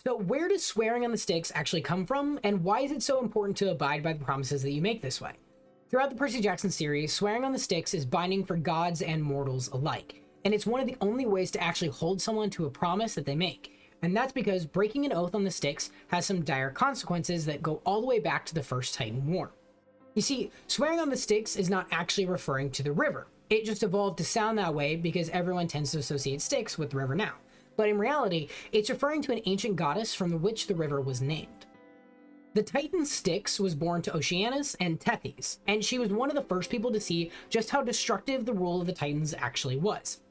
So where does swearing on the Styx actually come from, and why is it so important to abide by the promises that you make this way? Throughout the Percy Jackson series, swearing on the Styx is binding for gods and mortals alike, and it's one of the only ways to actually hold someone to a promise that they make. And that's because breaking an oath on the Styx has some dire consequences that go all the way back to the First Titan War. You see, swearing on the Styx is not actually referring to the river. It just evolved to sound that way because everyone tends to associate Styx with the river now. But in reality, it's referring to an ancient goddess from which the river was named. The Titan Styx was born to Oceanus and Tethys, and she was one of the first people to see just how destructive the rule of the Titans actually was.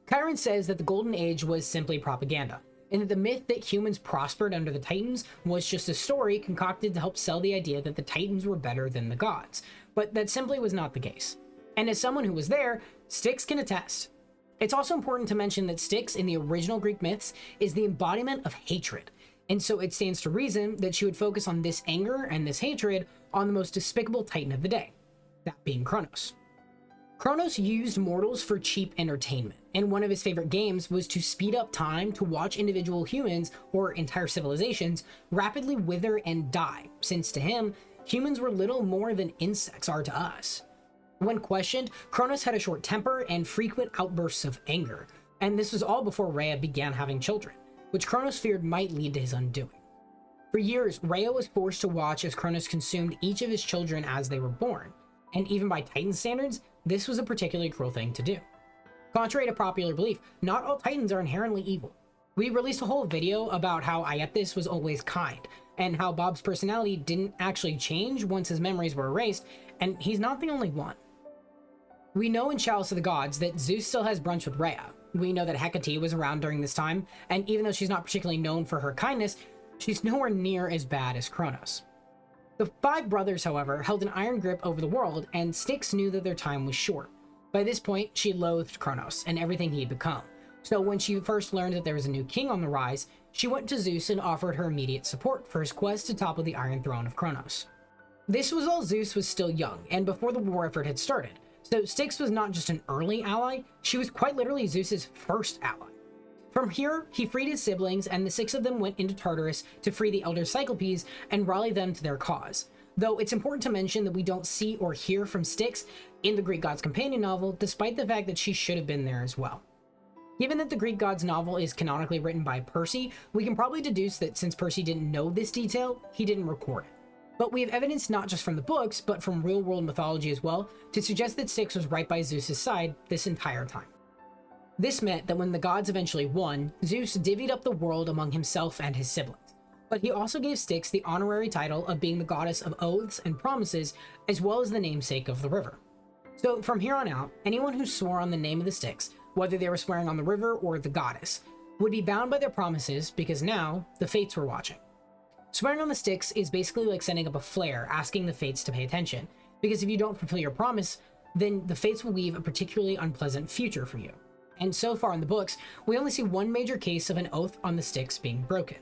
Chiron says that the Golden Age was simply propaganda, and that the myth that humans prospered under the Titans was just a story concocted to help sell the idea that the Titans were better than the gods, but that simply was not the case. And as someone who was there, Styx can attest. It's also important to mention that Styx in the original Greek myths is the embodiment of hatred, and so it stands to reason that she would focus on this anger and this hatred on the most despicable Titan of the day, that being Kronos. Kronos used mortals for cheap entertainment, and one of his favorite games was to speed up time to watch individual humans or entire civilizations rapidly wither and die, since to him, humans were little more than insects are to us. When questioned, Kronos had a short temper and frequent outbursts of anger, and this was all before Rhea began having children, which Kronos feared might lead to his undoing. For years, Rhea was forced to watch as Kronos consumed each of his children as they were born, and even by Titan standards, this was a particularly cruel thing to do. Contrary to popular belief, not all Titans are inherently evil. We released a whole video about how Aeptus was always kind, and how Bob's personality didn't actually change once his memories were erased, and he's not the only one. We know in Chalice of the Gods that Zeus still has brunch with Rhea. We know that Hecate was around during this time, and even though she's not particularly known for her kindness, she's nowhere near as bad as Kronos. The five brothers, however, held an iron grip over the world, and Styx knew that their time was short. By this point, she loathed Kronos and everything he had become. So when she first learned that there was a new king on the rise, she went to Zeus and offered her immediate support for his quest to topple the Iron Throne of Kronos. This was while Zeus was still young, and before the war effort had started. So Styx was not just an early ally, she was quite literally Zeus's first ally. From here, he freed his siblings, and the six of them went into Tartarus to free the Elder Cyclopes and rally them to their cause. Though it's important to mention that we don't see or hear from Styx in the Greek Gods companion novel, despite the fact that she should have been there as well. Given that the Greek Gods novel is canonically written by Percy, we can probably deduce that since Percy didn't know this detail, he didn't record it. But we have evidence not just from the books, but from real-world mythology as well, to suggest that Styx was right by Zeus's side this entire time. This meant that when the gods eventually won, Zeus divvied up the world among himself and his siblings. But he also gave Styx the honorary title of being the goddess of oaths and promises, as well as the namesake of the river. So from here on out, anyone who swore on the name of the Styx, whether they were swearing on the river or the goddess, would be bound by their promises because now the fates were watching. Swearing on the Styx is basically like sending up a flare asking the fates to pay attention, because if you don't fulfill your promise, then the fates will weave a particularly unpleasant future for you. And so far in the books, we only see one major case of an oath on the Styx being broken.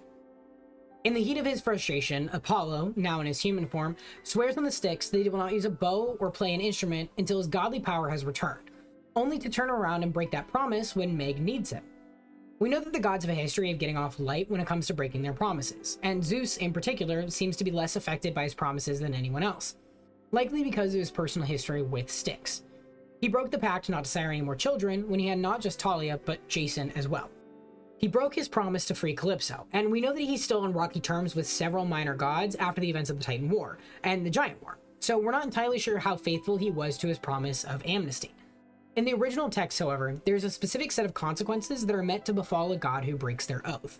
In the heat of his frustration, Apollo, now in his human form, swears on the Styx that he will not use a bow or play an instrument until his godly power has returned, only to turn around and break that promise when Meg needs him. We know that the gods have a history of getting off light when it comes to breaking their promises, and Zeus in particular seems to be less affected by his promises than anyone else, likely because of his personal history with Styx. He broke the pact not to sire any more children when he had not just Talia, but Jason as well. He broke his promise to free Calypso, and we know that he's still on rocky terms with several minor gods after the events of the Titan War and the Giant War, so we're not entirely sure how faithful he was to his promise of amnesty. In the original text, however, there's a specific set of consequences that are meant to befall a god who breaks their oath.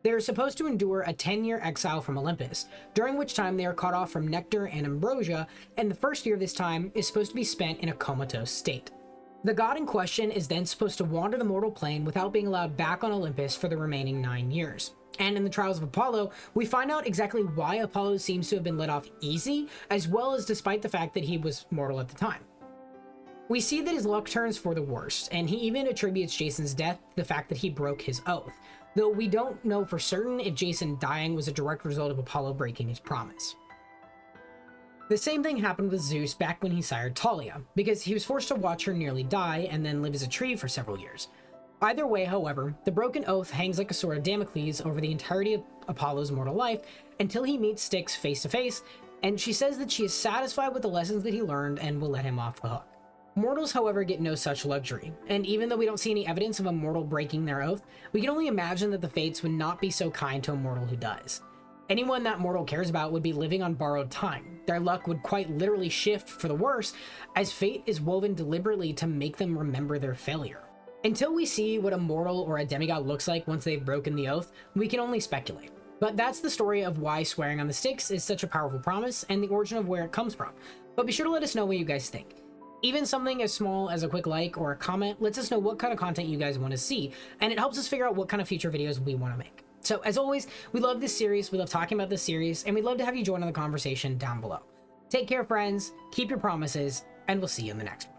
They are supposed to endure a 10-year exile from Olympus, during which time they are cut off from nectar and ambrosia, and the first year of this time is supposed to be spent in a comatose state. The god in question is then supposed to wander the mortal plane without being allowed back on Olympus for the remaining 9 years. And in the Trials of Apollo, we find out exactly why Apollo seems to have been let off easy, as well as despite the fact that he was mortal at the time. We see that his luck turns for the worst, and he even attributes Jason's death to the fact that he broke his oath, though we don't know for certain if Jason dying was a direct result of Apollo breaking his promise. The same thing happened with Zeus back when he sired Talia, because he was forced to watch her nearly die and then live as a tree for several years. Either way, however, the broken oath hangs like a sword of Damocles over the entirety of Apollo's mortal life until he meets Styx face to face, and she says that she is satisfied with the lessons that he learned and will let him off the hook. Mortals, however, get no such luxury, and even though we don't see any evidence of a mortal breaking their oath, we can only imagine that the fates would not be so kind to a mortal who dies. Anyone that mortal cares about would be living on borrowed time. Their luck would quite literally shift for the worse, as fate is woven deliberately to make them remember their failure. Until we see what a mortal or a demigod looks like once they've broken the oath, we can only speculate. But that's the story of why swearing on the Styx is such a powerful promise and the origin of where it comes from. But be sure to let us know what you guys think. Even something as small as a quick like or a comment lets us know what kind of content you guys want to see, and it helps us figure out what kind of future videos we want to make. So as always, we love this series, we love talking about this series, and we'd love to have you join in the conversation down below. Take care, friends, keep your promises, and we'll see you in the next one.